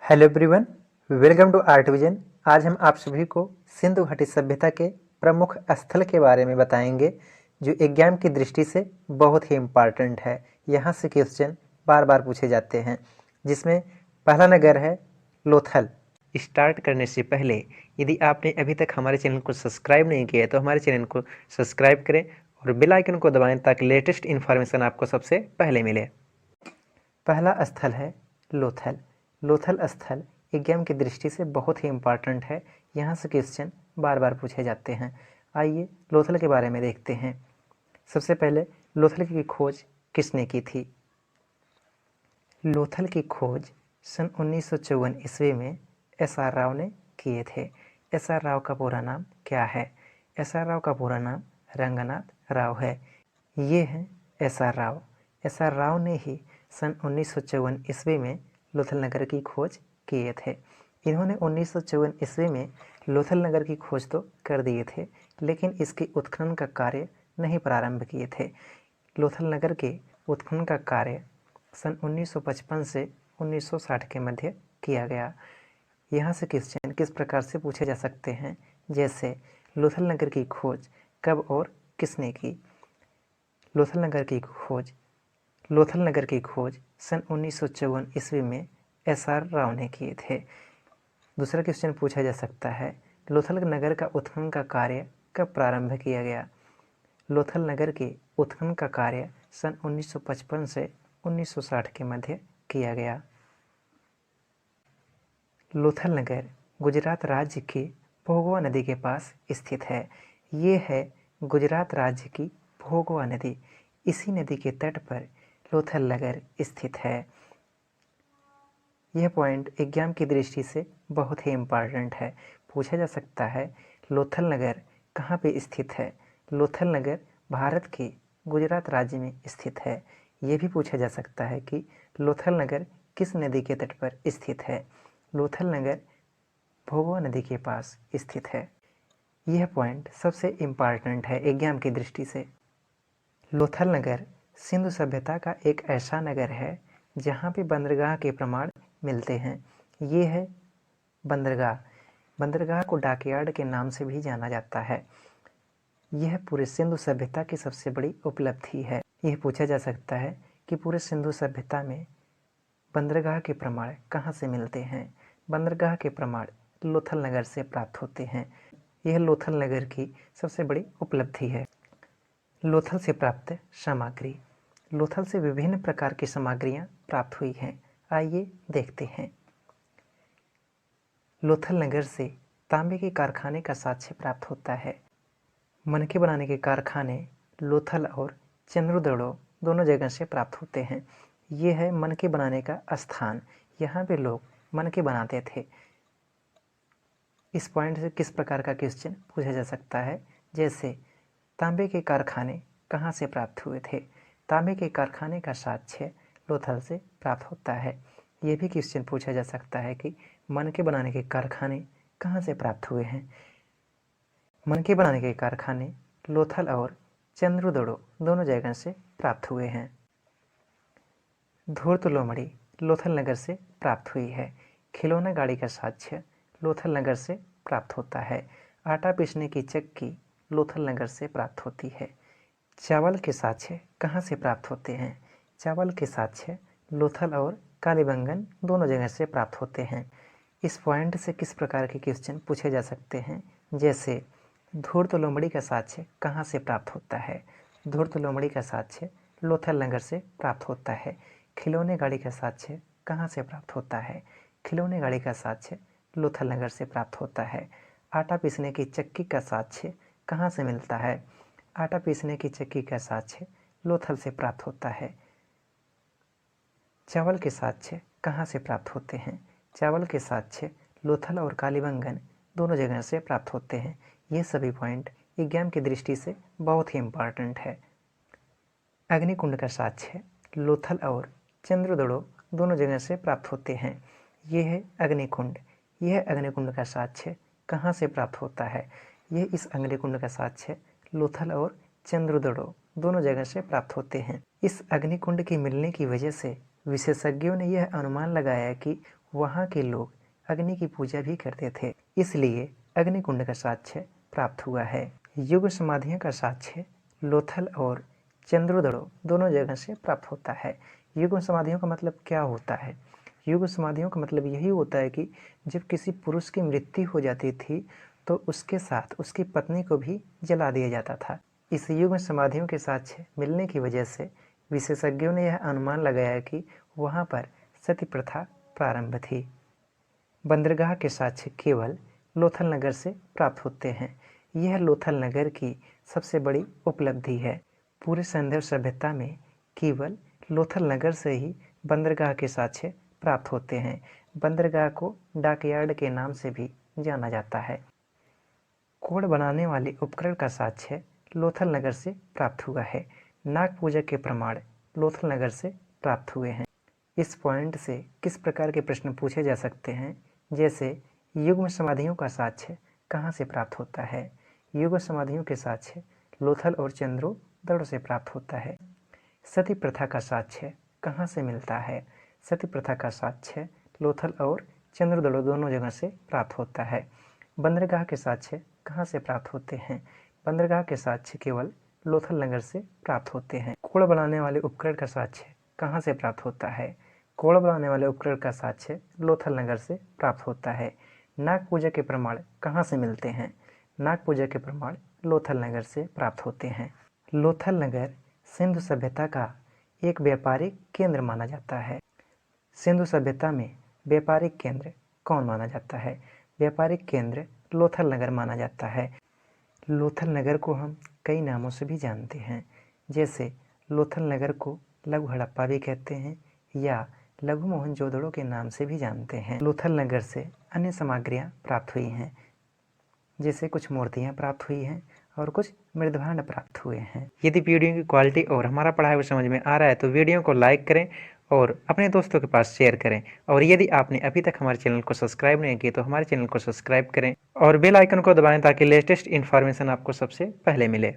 Hello everyone, welcome to Art Vision. आज हम आप सभी को सिंधु घाटी सभ्यता के प्रमुख स्थल के बारे में बताएंगे जो एग्जाम की दृष्टि से बहुत ही इम्पॉर्टेंट है। यहाँ से क्वेश्चन बार बार पूछे जाते हैं, जिसमें पहला नगर है लोथल। स्टार्ट करने से पहले यदि आपने अभी तक हमारे चैनल को सब्सक्राइब नहीं किया है तो हमारे चैनल को सब्सक्राइब करें और बेल आइकन को दबाएं ताकि लेटेस्ट इन्फॉर्मेशन आपको सबसे पहले मिले। पहला स्थल है लोथल। लोथल स्थल एग्जाम की दृष्टि से बहुत ही इम्पॉर्टेंट है। यहाँ से क्वेश्चन बार बार पूछे जाते हैं। आइए लोथल के बारे में देखते हैं। सबसे पहले लोथल की खोज किसने की थी? लोथल की खोज सन 1954 ईस्वी में एस.आर. राव ने किए थे। एस.आर. राव का पूरा नाम क्या है? एस.आर. राव का पूरा नाम रंगनाथ राव है। ये हैं एस.आर. राव। एस.आर. राव ने ही सन 1954 ईस्वी में लोथल नगर की खोज किए थे। इन्होंने 1954 ईस्वी में लोथल नगर की खोज तो कर दिए थे, लेकिन इसके उत्खनन का कार्य नहीं प्रारंभ किए थे। लोथल नगर के उत्खनन का कार्य सन 1955 से 1960 के मध्य किया गया। यहाँ से क्वेश्चन किस प्रकार से पूछे जा सकते हैं, जैसे लोथल नगर की खोज कब और किसने की? लोथल नगर की खोज सन 1954 ईस्वी में एस.आर. राव ने किए थे। दूसरा क्वेश्चन पूछा जा सकता है, लोथल नगर का उत्खनन का कार्य कब प्रारंभ किया गया? लोथल नगर के उत्खनन का कार्य सन 1955 से 1960 के मध्य किया गया। लोथल नगर गुजरात राज्य की भोगवा नदी के पास स्थित है। ये है गुजरात राज्य की भोगवा नदी। इसी नदी के तट पर लोथल नगर स्थित है। यह पॉइंट एग्जाम की दृष्टि से बहुत ही इम्पॉर्टेंट है। पूछा जा सकता है लोथल नगर कहाँ पे स्थित है? लोथल नगर भारत के गुजरात राज्य में स्थित है। ये भी पूछा जा सकता है कि लोथल नगर किस नदी के तट पर स्थित है? लोथल नगर भोगवा नदी के पास स्थित है। यह पॉइंट सबसे इम्पॉर्टेंट है एग्जाम की दृष्टि से। लोथल नगर सिंधु सभ्यता का एक ऐसा नगर है जहाँ पे बंदरगाह के प्रमाण मिलते हैं। ये है बंदरगाह। बंदरगाह को डॉकयार्ड के नाम से भी जाना जाता है। यह पूरे सिंधु सभ्यता की सबसे बड़ी उपलब्धि है। यह पूछा जा सकता है कि पूरे सिंधु सभ्यता में बंदरगाह के प्रमाण कहाँ से मिलते हैं? बंदरगाह के प्रमाण लोथल नगर से प्राप्त होते हैं। यह लोथल नगर की सबसे बड़ी उपलब्धि है। लोथल से प्राप्त सामग्री। लोथल से विभिन्न प्रकार की सामग्रियाँ प्राप्त हुई हैं। आइए देखते हैं। लोथल नगर से तांबे के कारखाने का साक्ष्य प्राप्त होता है। मनके बनाने के कारखाने लोथल और चंद्रदड़ो दोनों जगह से प्राप्त होते हैं। ये है मनके बनाने का स्थान। यहाँ पे लोग मनके बनाते थे। इस पॉइंट से किस प्रकार का क्वेश्चन पूछा जा सकता है, जैसे तांबे के कारखाने कहाँ से प्राप्त हुए थे? तांबे के कारखाने का साक्ष्य लोथल से प्राप्त होता है। ये भी क्वेश्चन पूछा जा सकता है कि मनके बनाने के कारखाने कहाँ से प्राप्त हुए हैं? मनके बनाने के कारखाने लोथल और चंद्रदड़ो दोनों जगह से प्राप्त हुए हैं। धूर्त लोमड़ी लोथल नगर से प्राप्त हुई है। खिलौना गाड़ी का साक्ष्य लोथल नगर से प्राप्त होता है। आटा पीसने की चक्की लोथल नगर से प्राप्त होती है। चावल के साक्ष्य कहाँ से प्राप्त होते हैं? चावल के साक्ष्य लोथल और कालीबंगन दोनों जगह से प्राप्त होते हैं। इस पॉइंट से किस प्रकार के क्वेश्चन पूछे जा सकते हैं, जैसे धूर्त लोमड़ी का साक्ष्य कहाँ से प्राप्त होता है? धूर्त लोमड़ी का साक्ष्य लोथल नगर से प्राप्त होता है। खिलौने गाड़ी का साक्ष्य कहाँ से प्राप्त होता है? खिलौने गाड़ी का साक्ष्य लोथल नगर से प्राप्त होता है। आटा पीसने की चक्की का साक्ष्य कहाँ से मिलता है? आटा पीसने की चक्की का साक्ष्य लोथल से प्राप्त होता है। चावल के साक्ष्य कहाँ से प्राप्त होते हैं? चावल के साक्ष्य लोथल और कालीबंगन दोनों जगह से प्राप्त होते हैं। ये सभी पॉइंट एग्जाम की दृष्टि से बहुत ही इम्पॉर्टेंट है। अग्निकुंड का साक्ष्य लोथल और चंद्रदड़ो दोनों जगह से प्राप्त होते हैं। ये है अग्निकुंड। यह अग्निकुंड का साक्ष्य कहाँ से प्राप्त होता है? यह इस अग्निकुंड का साक्ष्य लोथल और चंद्रदड़ो दोनों जगह से प्राप्त होते हैं। इस अग्निकुंड के मिलने की वजह से विशेषज्ञों ने यह अनुमान लगाया कि वहाँ के लोग अग्नि की पूजा भी करते थे, इसलिए अग्निकुंड का साक्ष्य प्राप्त हुआ है। युग समाधियों का साक्ष्य लोथल और चंद्रोदड़ो दोनों जगह से प्राप्त होता है। युग समाधियों का मतलब क्या होता है? युग समाधियों का मतलब यही होता है कि जब किसी पुरुष की मृत्यु हो जाती थी तो उसके साथ उसकी पत्नी को भी जला दिया जाता था। इस युग समाधियों के साक्ष्य मिलने की वजह से विशेषज्ञों ने यह अनुमान लगाया कि वहाँ पर सती प्रथा प्रारंभ थी। बंदरगाह के साक्ष्य केवल लोथल नगर से प्राप्त होते हैं। यह लोथल नगर की सबसे बड़ी उपलब्धि है। पूरे सिंधु सभ्यता में केवल लोथल नगर से ही बंदरगाह के साक्ष्य प्राप्त होते हैं। बंदरगाह को डॉकयार्ड के नाम से भी जाना जाता है। कोड बनाने वाले उपकरण का साक्ष्य लोथल नगर से प्राप्त हुआ है। नाग पूजा के प्रमाण लोथल नगर से प्राप्त हुए हैं। इस पॉइंट से किस प्रकार के प्रश्न पूछे जा सकते हैं, जैसे युग्म समाधियों का साक्ष्य कहाँ से प्राप्त होता है? युग्म समाधियों के साक्ष्य लोथल और चंद्रोदड़ो से प्राप्त होता है। सती प्रथा का साक्ष्य कहाँ से मिलता है? सती प्रथा का साक्ष्य लोथल और चंद्रोदड़ो दोनों जगह से प्राप्त होता है। बंदरगाह के साक्ष्य कहाँ से प्राप्त होते हैं? बंदरगाह के साक्ष्य केवल लोथल नगर से प्राप्त होते हैं। कोड़ बनाने वाले उपकरण का साक्ष्य कहाँ से प्राप्त होता है? कोड़ बनाने वाले उपकरण का साक्ष्य लोथल नगर से प्राप्त होता है। नाग पूजा के प्रमाण कहाँ से मिलते हैं? नाग पूजा के प्रमाण लोथल नगर से प्राप्त होते हैं। लोथल नगर सिंधु सभ्यता का एक व्यापारिक केंद्र माना जाता है। सिंधु सभ्यता में व्यापारिक केंद्र कौन माना जाता है? व्यापारिक केंद्र लोथल नगर माना जाता है। लोथल नगर को हम कई नामों से भी जानते हैं, जैसे लोथल नगर को लघु हड़प्पा भी कहते हैं या लघु मोहनजोदड़ो के नाम से भी जानते हैं। लोथल नगर से अन्य सामग्रियाँ प्राप्त हुई हैं, जैसे कुछ मूर्तियाँ प्राप्त हुई हैं और कुछ मृदभांड प्राप्त हुए हैं। यदि वीडियो की क्वालिटी और हमारा पढ़ाया हुआ समझ में आ रहा है तो वीडियो को लाइक करें और अपने दोस्तों के पास शेयर करें। और यदि आपने अभी तक हमारे चैनल को सब्सक्राइब नहीं किया तो हमारे चैनल को सब्सक्राइब करें और बेल आइकन को दबाएं ताकि लेटेस्ट इन्फॉर्मेशन आपको सबसे पहले मिले।